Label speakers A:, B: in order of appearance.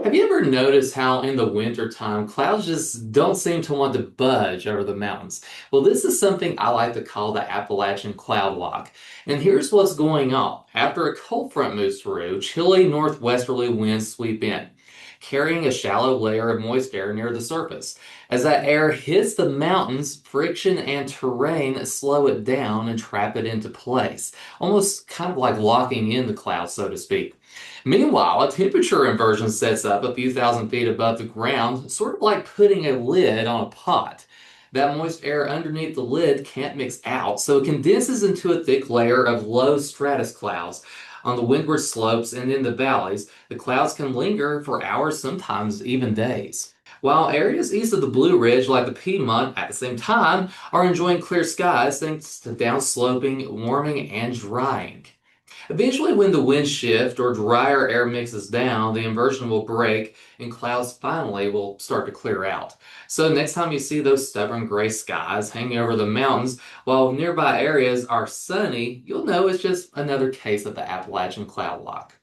A: Have you ever noticed how in the wintertime clouds just don't seem to want to budge over the mountains? Well, this is something I like to call the Appalachian cloud lock. And here's what's going on. After a cold front moves through, chilly northwesterly winds sweep in, carrying a shallow layer of moist air near the surface. As that air hits the mountains, friction and terrain slow it down and trap it into place, almost kind of like locking in the clouds, so to speak. Meanwhile, a temperature inversion sets up a few thousand feet above the ground, sort of like putting a lid on a pot. That moist air underneath the lid can't mix out, so it condenses into a thick layer of low stratus clouds. On the windward slopes and in the valleys, the clouds can linger for hours, sometimes even days. While areas east of the Blue Ridge, like the Piedmont, at the same time, are enjoying clear skies thanks to downsloping, warming, and drying. Eventually, when the winds shift or drier air mixes down, the inversion will break and clouds finally will start to clear out. So, next time you see those stubborn gray skies hanging over the mountains while nearby areas are sunny, you'll know it's just another case of the Appalachian cloud lock.